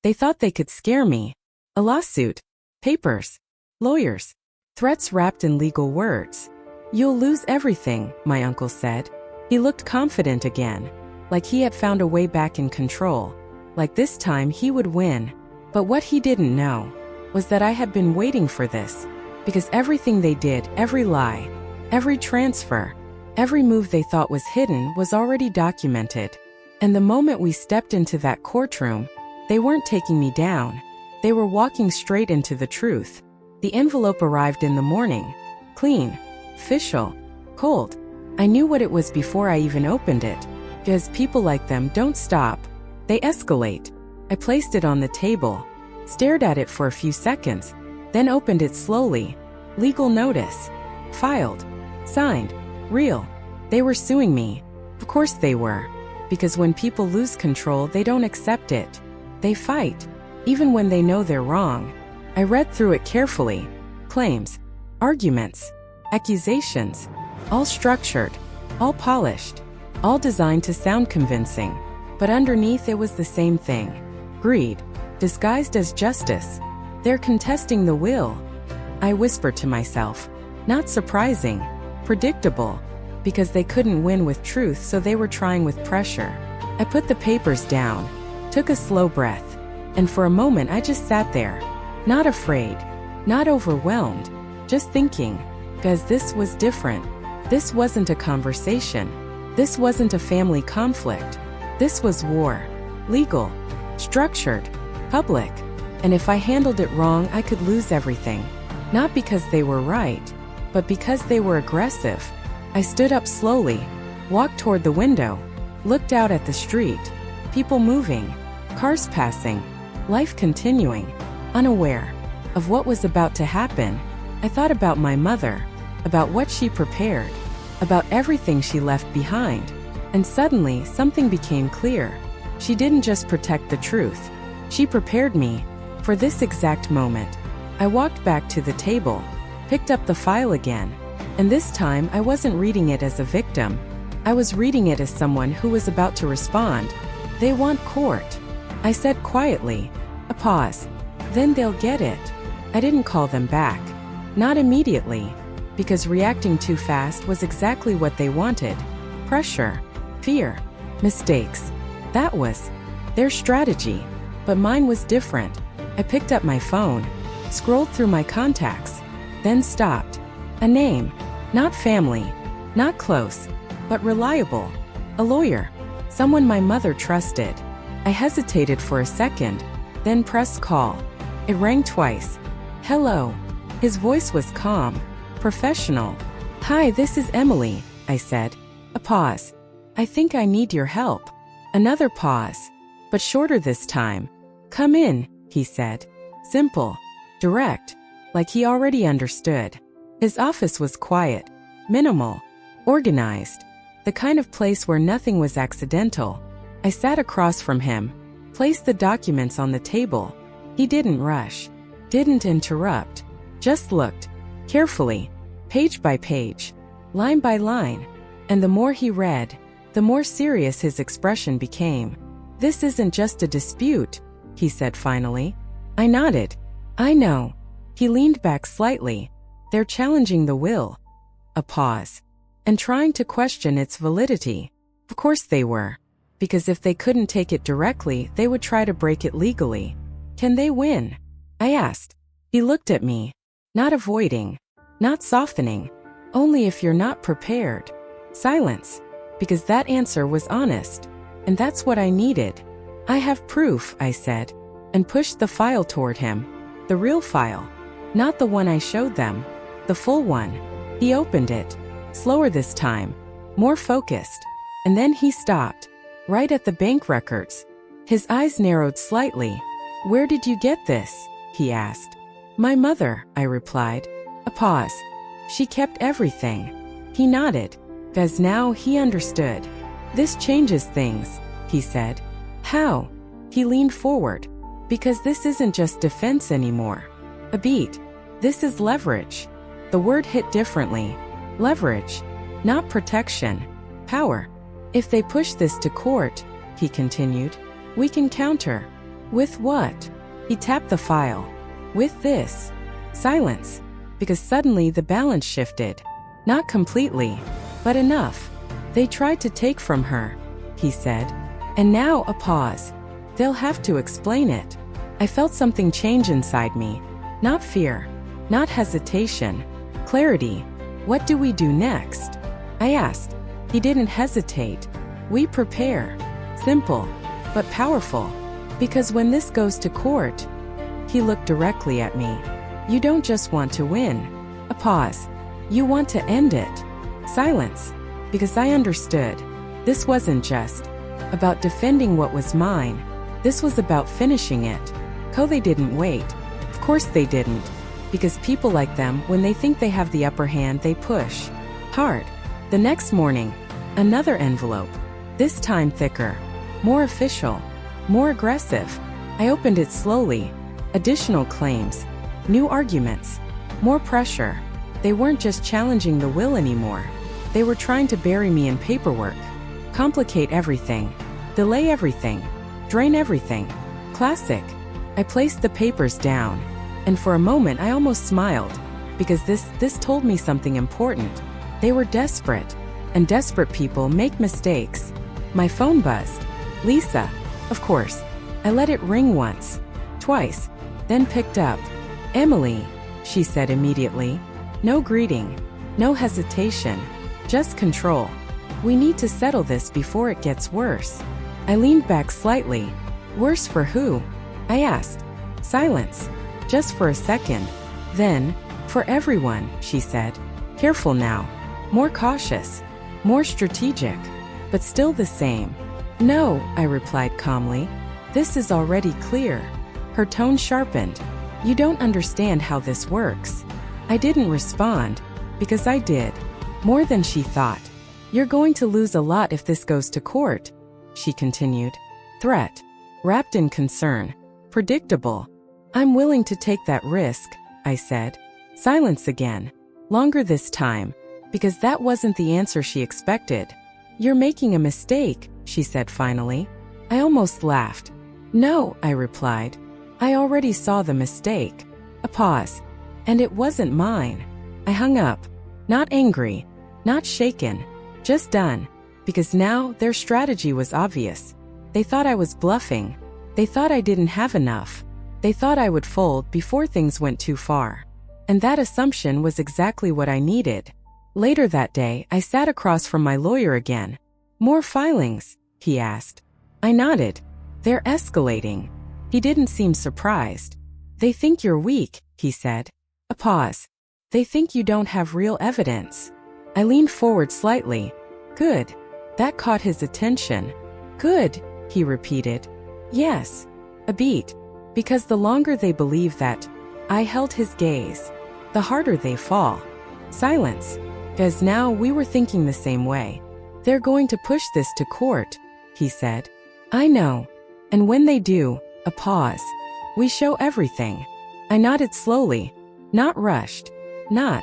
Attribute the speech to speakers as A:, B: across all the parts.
A: They thought they could scare me. A lawsuit, papers, lawyers, threats wrapped in legal words. "You'll lose everything," my uncle said. He looked confident again, like he had found a way back in control, like this time he would win. But what he didn't know was that I had been waiting for this, because everything they did, every lie, every transfer, every move they thought was hidden was already documented. And the moment we stepped into that courtroom, they weren't taking me down. They were walking straight into the truth. The envelope arrived in the morning, clean, official, cold. I knew what it was before I even opened it, because people like them don't stop. They escalate. I placed it on the table, stared at it for a few seconds, then opened it slowly. Legal notice. Filed. Signed. Real. They were suing me. Of course they were. Because when people lose control, they don't accept it. They fight. Even when they know they're wrong. I read through it carefully. Claims. Arguments. Accusations. All structured. All polished. All designed to sound convincing. But underneath it was the same thing. Greed. Disguised as justice. They're contesting the will. I whispered to myself. Not surprising. Predictable. Because they couldn't win with truth, so they were trying with pressure. I put the papers down, took a slow breath, and for a moment I just sat there. Not afraid, not overwhelmed, just thinking. Because this was different. This wasn't a conversation. This wasn't a family conflict. This was war. Legal. Structured. Public. And if I handled it wrong, I could lose everything. Not because they were right, but because they were aggressive. I stood up slowly, walked toward the window, looked out at the street. People moving, cars passing, life continuing, unaware of what was about to happen. I thought about my mother, about what she prepared, about everything she left behind. And suddenly, something became clear. She didn't just protect the truth. She prepared me for this exact moment. I walked back to the table, picked up the file again. And this time, I wasn't reading it as a victim. I was reading it as someone who was about to respond. They want court. I said quietly. A pause. Then they'll get it. I didn't call them back. Not immediately. Because reacting too fast was exactly what they wanted. Pressure. Fear. Mistakes. That was their strategy. But mine was different. I picked up my phone, scrolled through my contacts, then stopped. A name. Not family, not close, but reliable. A lawyer. Someone my mother trusted. I hesitated for a second, then pressed call. It rang twice. Hello. His voice was calm, professional. Hi, this is Emily, I said. A pause. I think I need your help. Another pause, but shorter this time. Come in, he said. Simple, direct, like he already understood. His office was quiet, minimal, organized, the kind of place where nothing was accidental. I sat across from him, placed the documents on the table. He didn't rush, didn't interrupt, just looked, carefully, page by page, line by line. And the more he read, the more serious his expression became. This isn't just a dispute, he said finally. I nodded. I know. He leaned back slightly. They're challenging the will. A pause. And trying to question its validity. Of course they were. Because if they couldn't take it directly, they would try to break it legally. Can they win? I asked. He looked at me. Not avoiding. Not softening. Only if you're not prepared. Silence. Because that answer was honest. And that's what I needed. I have proof, I said. And pushed the file toward him. The real file. Not the one I showed them. The full one. He opened it. Slower this time. More focused. And then he stopped. Right at the bank records. His eyes narrowed slightly. Where did you get this? He asked. My mother, I replied. A pause. She kept everything. He nodded. Because now he understood. This changes things, he said. How? He leaned forward. Because this isn't just defense anymore. A beat. This is leverage. The word hit differently. Leverage. Not protection. Power. If they push this to court, he continued, we can counter. With what? He tapped the file. With this. Silence. Because suddenly the balance shifted. Not completely, but enough. They tried to take from her, he said. And now a pause. They'll have to explain it. I felt something change inside me. Not fear. Not hesitation. Clarity. What do we do next? I asked. He didn't hesitate. We prepare. Simple, but powerful. Because when this goes to court, he looked directly at me. You don't just want to win. A pause. You want to end it. Silence. Because I understood. This wasn't just about defending what was mine. This was about finishing it. They didn't wait. Of course they didn't. Because people like them, when they think they have the upper hand, they push hard. The next morning, another envelope. This time thicker. More official. More aggressive. I opened it slowly. Additional claims. New arguments. More pressure. They weren't just challenging the will anymore. They were trying to bury me in paperwork. Complicate everything. Delay everything. Drain everything. Classic. I placed the papers down. And for a moment I almost smiled. Because this told me something important. They were desperate. And desperate people make mistakes. My phone buzzed. Lisa. Of course. I let it ring once. Twice. Then picked up. Emily, she said immediately. No greeting. No hesitation. Just control. We need to settle this before it gets worse. I leaned back slightly. Worse for who? I asked. Silence. Just for a second. Then, for everyone, she said. Careful now. More cautious. More strategic. But still the same. No, I replied calmly. This is already clear. Her tone sharpened. You don't understand how this works. I didn't respond. Because I did. More than she thought. You're going to lose a lot if this goes to court, she continued. Threat. Wrapped in concern. Predictable. I'm willing to take that risk, I said. Silence again. Longer this time. Because that wasn't the answer she expected. You're making a mistake, she said finally. I almost laughed. No, I replied. I already saw the mistake. A pause. And it wasn't mine. I hung up. Not angry. Not shaken. Just done. Because now their strategy was obvious. They thought I was bluffing. They thought I didn't have enough. They thought I would fold before things went too far. And that assumption was exactly what I needed. Later that day, I sat across from my lawyer again. More filings? He asked. I nodded. They're escalating. He didn't seem surprised. They think you're weak, he said. A pause. They think you don't have real evidence. I leaned forward slightly. Good. That caught his attention. Good, he repeated. Yes. A beat. Because the longer they believe that, I held his gaze, the harder they fall. Silence. Because now we were thinking the same way. They're going to push this to court, he said. I know. And when they do, a pause. We show everything. I nodded slowly. Not rushed. Not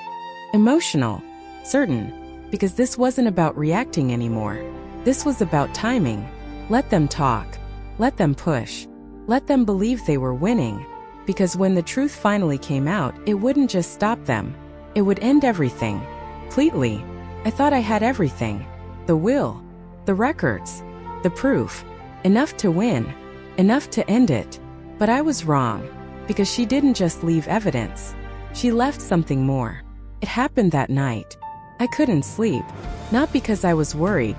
A: emotional. Certain. Because this wasn't about reacting anymore. This was about timing. Let them talk. Let them push. Let them believe they were winning. Because when the truth finally came out, it wouldn't just stop them. It would end everything. Completely. I thought I had everything. The will. The records. The proof. Enough to win. Enough to end it. But I was wrong. Because she didn't just leave evidence. She left something more. It happened that night. I couldn't sleep. Not because I was worried,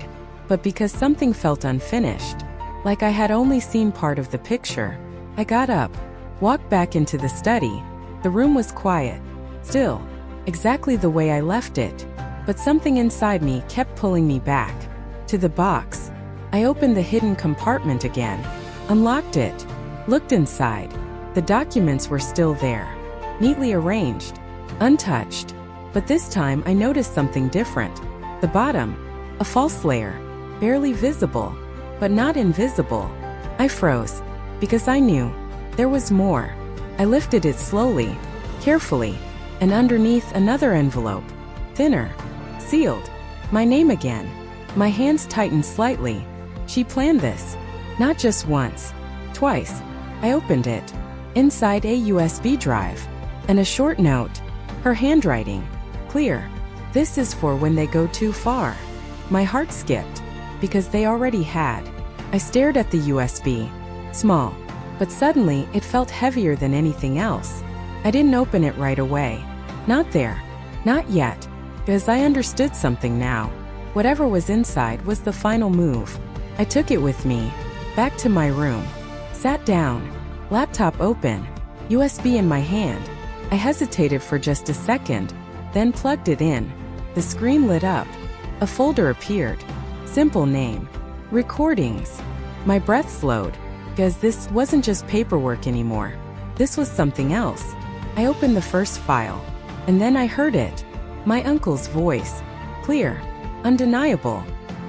A: but because something felt unfinished. Like I had only seen part of the picture. I got up, walked back into the study. The room was quiet. Still. Exactly the way I left it. But something inside me kept pulling me back. To the box. I opened the hidden compartment again. Unlocked it. Looked inside. The documents were still there. Neatly arranged. Untouched. But this time I noticed something different. The bottom. A false layer. Barely visible. But not invisible. I froze. Because I knew. There was more. I lifted it slowly. Carefully. And underneath another envelope. Thinner. Sealed. My name again. My hands tightened slightly. She planned this. Not just once. Twice. I opened it. Inside a USB drive. And a short note. Her handwriting. Clear. This is for when they go too far. My heart skipped. Because they already had. I stared at the USB. Small. But suddenly, it felt heavier than anything else. I didn't open it right away. Not there. Not yet. Because I understood something now. Whatever was inside was the final move. I took it with me. Back to my room. Sat down. Laptop open. USB in my hand. I hesitated for just a second, then plugged it in. The screen lit up. A folder appeared. Simple name. Recordings. My breath slowed, because this wasn't just paperwork anymore. This was something else. I opened the first file, and then I heard it. My uncle's voice. Clear. Undeniable.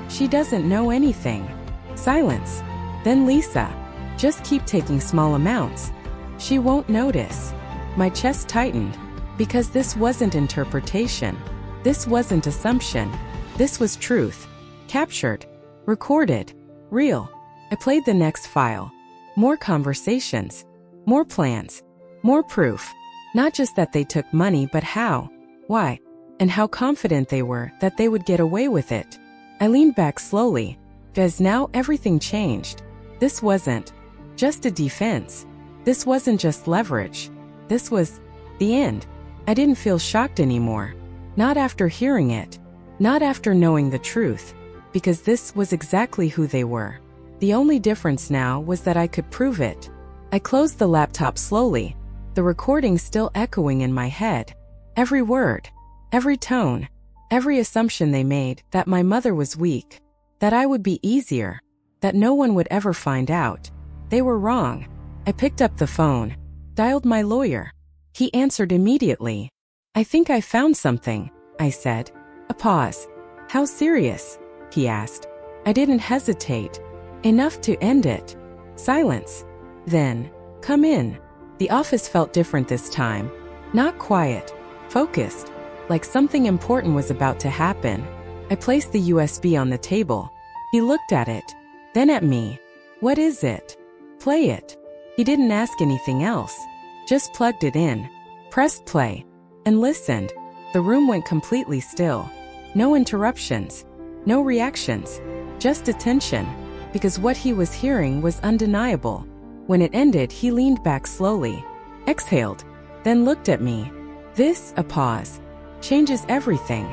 A: She doesn't know anything. Silence. Then Lisa. Just keep taking small amounts. She won't notice. My chest tightened, because this wasn't interpretation. This wasn't assumption. This was truth. Captured. Recorded. Real. I played the next file. More conversations. More plans. More proof. Not just that they took money, but how, why, and how confident they were that they would get away with it. I leaned back slowly, because now everything changed. This wasn't just a defense. This wasn't just leverage. This was the end. I didn't feel shocked anymore. Not after hearing it. Not after knowing the truth. Because this was exactly who they were. The only difference now was that I could prove it. I closed the laptop slowly, the recording still echoing in my head. Every word, every tone, every assumption they made that my mother was weak, that I would be easier, that no one would ever find out. They were wrong. I picked up the phone, dialed my lawyer. He answered immediately. I think I found something, I said. A pause. How serious? He asked. I didn't hesitate. Enough to end it. Silence. Then, come in. The office felt different this time. Not quiet. Focused. Like something important was about to happen. I placed the USB on the table. He looked at it. Then at me. What is it? Play it. He didn't ask anything else. Just plugged it in. Pressed play. And listened. The room went completely still. No interruptions. No reactions. Just attention. Because what he was hearing was undeniable. When it ended, he leaned back slowly. Exhaled. Then looked at me. This, a pause. Changes everything.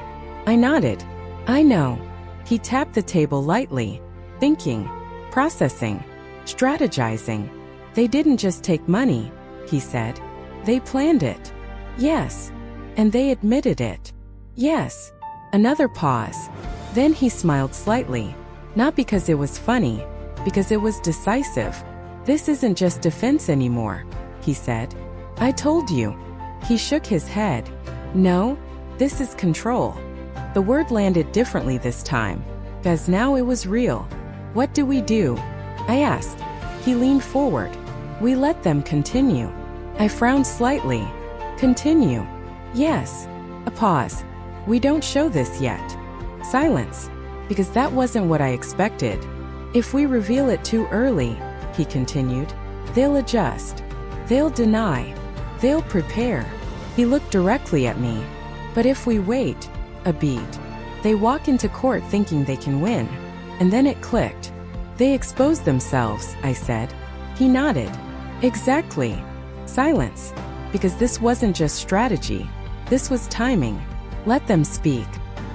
A: I nodded. I know. He tapped the table lightly. Thinking. Processing. Strategizing. They didn't just take money, he said. They planned it. Yes. And they admitted it. Yes. Another pause. Then he smiled slightly. Not because it was funny, because it was decisive. This isn't just defense anymore, he said. I told you. He shook his head. No, this is control. The word landed differently this time, because now it was real. What do we do? I asked. He leaned forward. We let them continue. I frowned slightly. Continue. Yes. A pause. We don't show this yet. Silence. Because that wasn't what I expected. If we reveal it too early, he continued, they'll adjust. They'll deny. They'll prepare. He looked directly at me. But if we wait a beat, they walk into court thinking they can win. And then it clicked. They exposed themselves, I said. He nodded. Exactly. Silence. Because this wasn't just strategy. This was timing. Let them speak.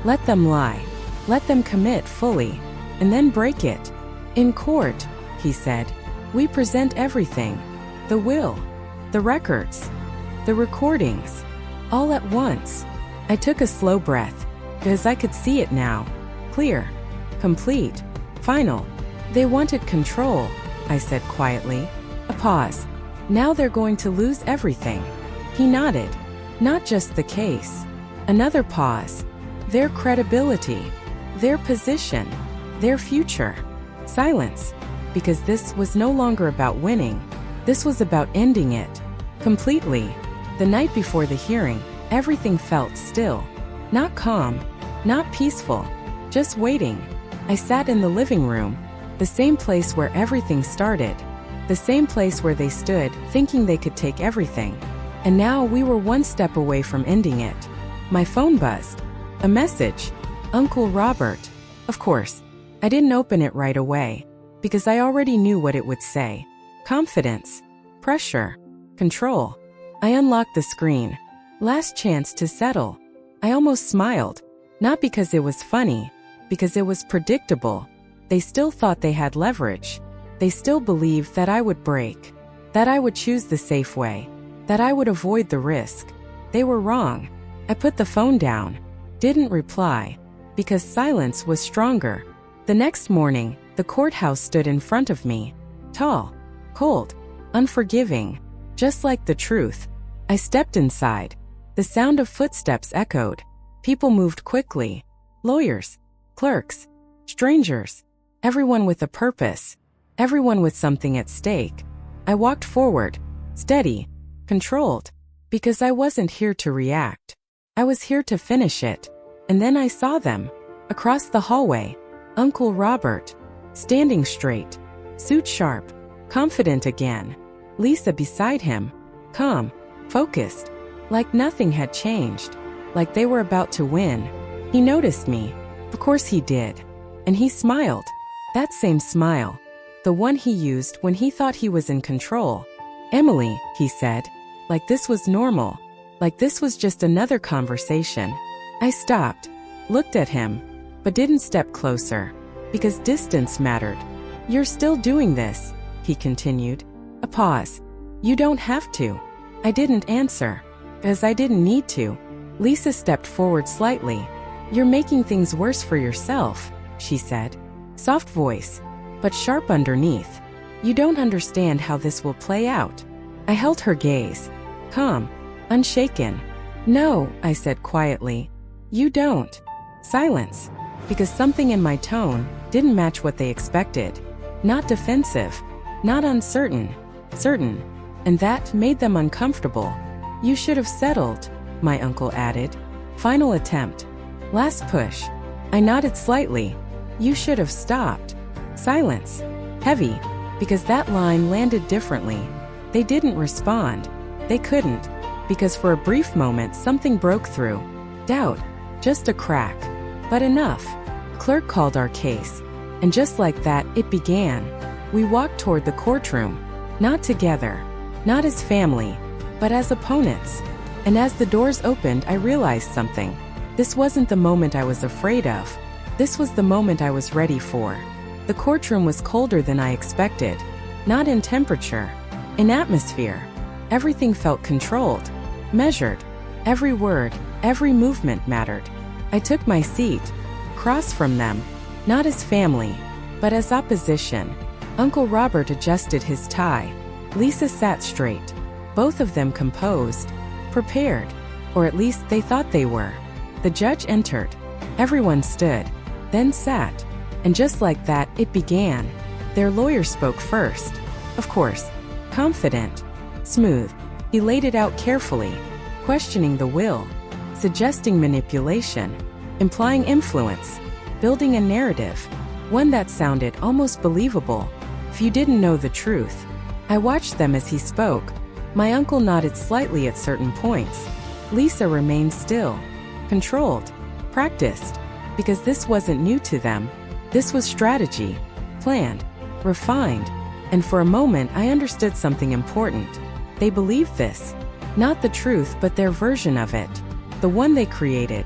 A: Let them lie. Let them commit fully. And then break it. In court, he said, we present everything. The will. The records. The recordings. All at once. I took a slow breath. Because I could see it now. Clear. Complete. Final. They wanted control, I said quietly. A pause. Now they're going to lose everything. He nodded. Not just the case. Another pause. Their credibility. Their position. Their future. Silence. Because this was no longer about winning. This was about ending it. Completely. The night before the hearing, everything felt still. Not calm. Not peaceful. Just waiting. I sat in the living room. The same place where everything started. The same place where they stood, thinking they could take everything. And now we were one step away from ending it. My phone buzzed. A message. Uncle Robert. Of course, I didn't open it right away, because I already knew what it would say. Confidence. Pressure. Control. I unlocked the screen. Last chance to settle. I almost smiled. Not because it was funny, because it was predictable. They still thought they had leverage. They still believed that I would break, that I would choose the safe way, that I would avoid the risk. They were wrong. I put the phone down, didn't reply, because silence was stronger. The next morning, the courthouse stood in front of me. Tall, cold, unforgiving, just like the truth. I stepped inside. The sound of footsteps echoed. People moved quickly. Lawyers, clerks, strangers, everyone with a purpose, everyone with something at stake. I walked forward, steady, controlled, because I wasn't here to react. I was here to finish it. And then I saw them. Across the hallway, Uncle Robert, standing straight, suit sharp, confident again. Lisa beside him, calm, focused, like nothing had changed, like they were about to win. He noticed me. Of course he did. And he smiled. That same smile. The one he used when he thought he was in control. Emily, he said, like this was normal, like this was just another conversation. I stopped, looked at him, but didn't step closer, because distance mattered. You're still doing this, he continued. A pause. You don't have to. I didn't answer, as I didn't need to. Lisa stepped forward slightly. You're making things worse for yourself, she said. Soft voice, but sharp underneath. You don't understand how this will play out. I held her gaze, calm, unshaken. No, I said quietly. You don't. Silence, because something in my tone didn't match what they expected. Not defensive, not uncertain, certain, and that made them uncomfortable. You should have settled, my uncle added. Final attempt. Last push. I nodded slightly. You should have stopped. Silence. Heavy, because that line landed differently. They didn't respond. They couldn't, because for a brief moment something broke through. Doubt. Just a crack. But enough. Clerk called our case. And just like that, it began. We walked toward the courtroom. Not together. Not as family, but as opponents. And as the doors opened, I realized something. This wasn't the moment I was afraid of. This was the moment I was ready for. The courtroom was colder than I expected. Not in temperature. In atmosphere. Everything felt controlled. Measured. Every word, every movement mattered. I took my seat. Across from them. Not as family, but as opposition. Uncle Robert adjusted his tie. Lisa sat straight. Both of them composed. Prepared. Or at least they thought they were. The judge entered. Everyone stood. Then sat. And just like that, it began. Their lawyer spoke first. Of course. Confident. Smooth. He laid it out carefully. Questioning the will. Suggesting manipulation. Implying influence. Building a narrative. One that sounded almost believable. If you didn't know the truth. I watched them as he spoke. My uncle nodded slightly at certain points. Lisa remained still. Controlled. Practiced. Because this wasn't new to them. This was strategy. Planned. Refined. And for a moment I understood something important. They believed this. Not the truth but their version of it. The one they created.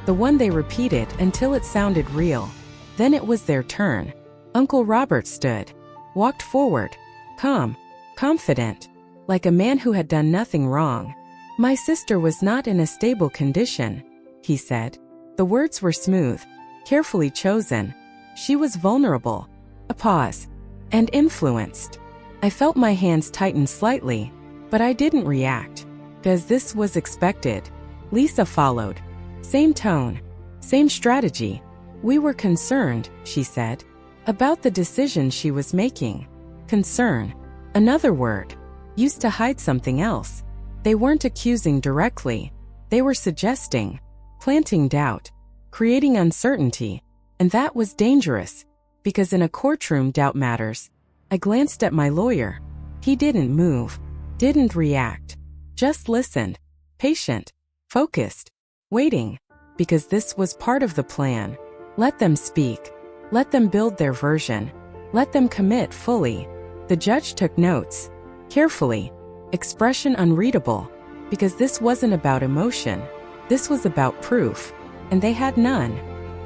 A: The one they repeated until it sounded real. Then it was their turn. Uncle Robert stood. Walked forward. Calm. Confident. Like a man who had done nothing wrong. My sister was not in a stable condition, he said. The words were smooth. Carefully chosen. She was vulnerable. A pause. And influenced. I felt my hands tighten slightly, but I didn't react. Because this was expected. Lisa followed. Same tone. Same strategy. We were concerned, she said, about the decision she was making. Concern. Another word. Used to hide something else. They weren't accusing directly. They were suggesting. Planting doubt. Creating uncertainty. And that was dangerous. Because in a courtroom doubt matters. I glanced at my lawyer. He didn't move, didn't react, just listened, patient, focused, waiting, because this was part of the plan. Let them speak. Let them build their version. Let them commit fully. The judge took notes, carefully, expression unreadable, because this wasn't about emotion. This was about proof, and they had none.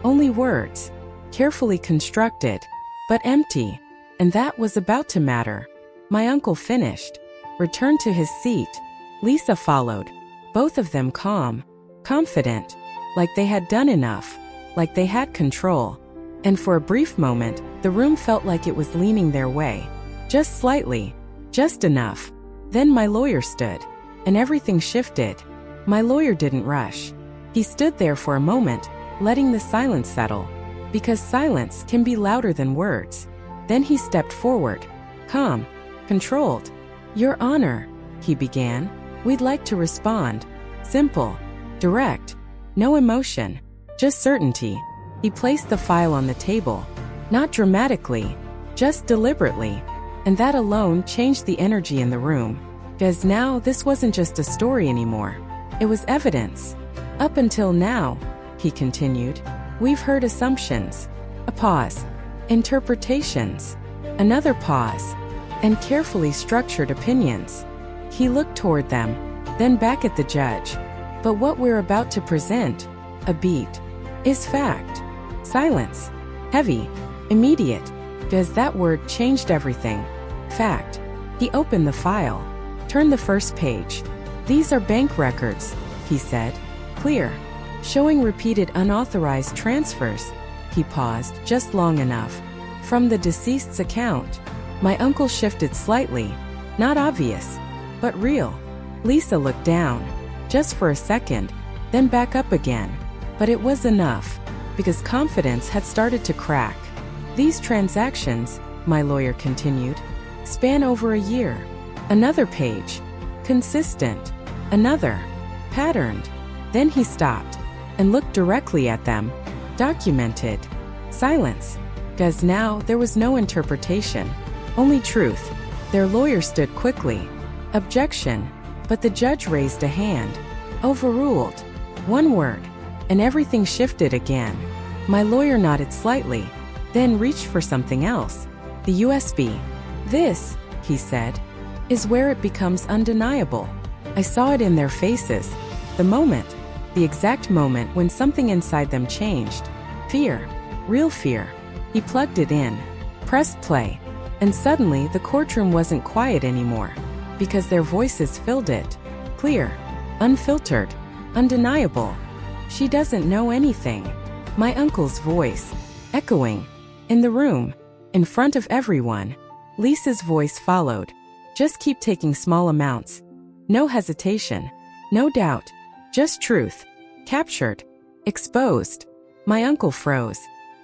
A: Only words, carefully constructed, but empty, and that was about to matter. My uncle finished, returned to his seat. Lisa followed, both of them calm, confident, like they had done enough, like they had control. And for a brief moment, the room felt like it was leaning their way. Just slightly, just enough. Then my lawyer stood, and everything shifted. My lawyer didn't rush. He stood there for a moment, letting the silence settle, because silence can be louder than words. Then he stepped forward, calm, controlled. "Your Honor," he began, "we'd like to respond. Simple, direct, no emotion, just certainty." He placed the file on the table, not dramatically, just deliberately, and that alone changed the energy in the room, because now this wasn't just a story anymore. It was evidence. "Up until now," he continued, "we've heard assumptions." A pause. Interpretations. Another pause. And carefully structured opinions. He looked toward them, then back at the judge. "But what we're about to present, a beat, is fact." Silence. Heavy. Immediate. Because that word changed everything. Fact. He opened the file. Turned the first page. "These are bank records," he said. "Clear. Showing repeated unauthorized transfers." He paused just long enough. "From the deceased's account." My uncle shifted slightly. Not obvious, but real. Lisa looked down, just for a second, then back up again. But it was enough, because confidence had started to crack. "These transactions," my lawyer continued, "span over a year." Another page. Consistent. Another. Patterned. Then he stopped, and looked directly at them. Documented. Silence. Because now there was no interpretation. Only truth. Their lawyer stood quickly. Objection. But the judge raised a hand. Overruled. One word. And everything shifted again. My lawyer nodded slightly, then reached for something else. "The USB. This," he said, "is where it becomes undeniable." I saw it in their faces. The moment. The exact moment when something inside them changed. Fear. Real fear. He plugged it in. Pressed play. And suddenly the courtroom wasn't quiet anymore, because their voices filled it. Clear. Unfiltered. Undeniable. "She doesn't know anything." My uncle's voice. Echoing. In the room. In front of everyone. Lisa's voice followed. "Just keep taking small amounts. No hesitation. No doubt. Just truth. Captured. Exposed." My uncle froze.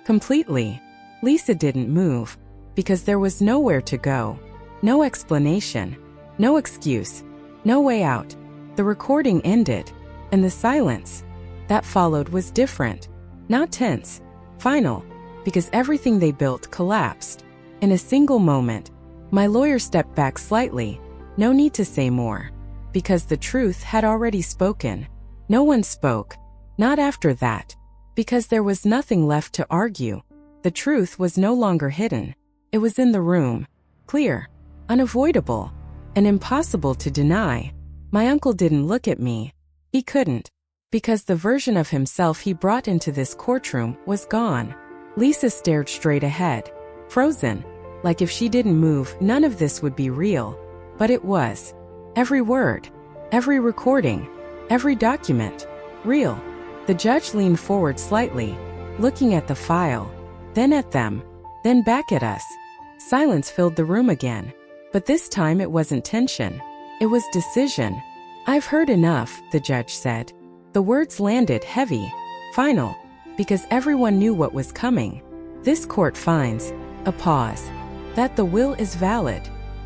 A: Completely. Lisa didn't move, because there was nowhere to go. No explanation. No excuse. No way out. The recording ended, and the silence that followed was different. Not tense. Final. Because everything they built collapsed. In a single moment. My lawyer stepped back slightly. No need to say more. Because the truth had already spoken. No one spoke. Not after that. Because there was nothing left to argue. The truth was no longer hidden. It was in the room. Clear. Unavoidable. And impossible to deny. My uncle didn't look at me. He couldn't. Because the version of himself he brought into this courtroom was gone. Lisa stared straight ahead. Frozen. Like if she didn't move, none of this would be real. But it was. Every word. Every recording. Every document. Real. The judge leaned forward slightly, looking at the file. Then at them. Then back at us. Silence filled the room again. But this time it wasn't tension. It was decision. "I've heard enough," the judge said. The words landed heavy. Final. Because everyone knew what was coming. "This court finds," a pause, "that the will is valid."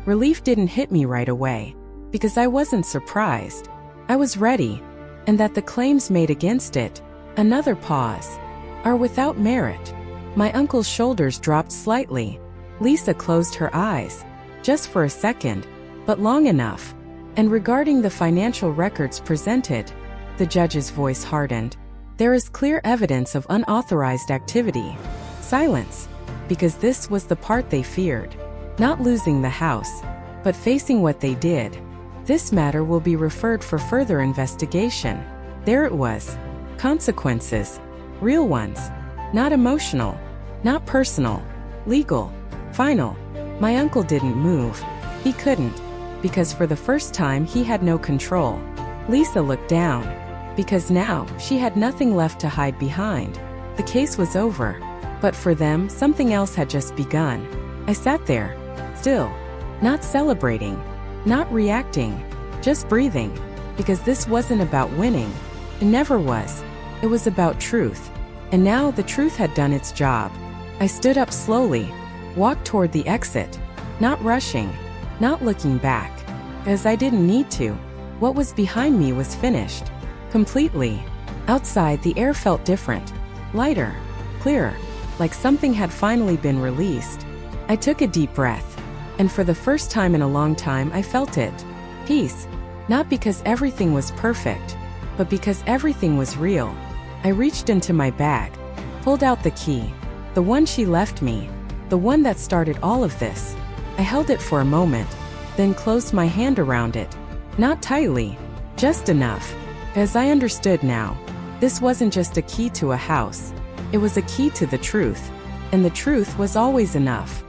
A: Relief didn't hit me right away. Because I wasn't surprised. I was ready. And that the claims made against it, another pause, are without merit. My uncle's shoulders dropped slightly. Lisa closed her eyes. just for a second, but long enough. And regarding the financial records presented, the judge's voice hardened. There is clear evidence of unauthorized activity. Silence. Because this was the part they feared. Not losing the house, but facing what they did. This matter will be referred for further investigation. There it was. Consequences. Real ones. Not emotional. Not personal. Legal. Final. My uncle didn't move. He couldn't. Because for the first time he had no control. Lisa looked down. Because now she had nothing left to hide behind. The case was over. But for them, something else had just begun. I sat there. Still. Not celebrating. Not reacting. Just breathing. Because this wasn't about winning. It never was. It was about truth. And now the truth had done its job. I stood up slowly. Walked toward the exit. Not rushing. Not looking back. As I didn't need to. What was behind me was finished. Completely. Outside, the air felt different. Lighter. Clearer. Like something had finally been released. I took a deep breath. And for the first time in a long time, I felt it. Peace. Not because everything was perfect, but because everything was real. I reached into my bag. Pulled out the key. The one she left me. The one that started all of this. I held it for a moment, then closed my hand around it. Not tightly. Just enough. As I understood now, this wasn't just a key to a house. It was a key to the truth. And the truth was always enough.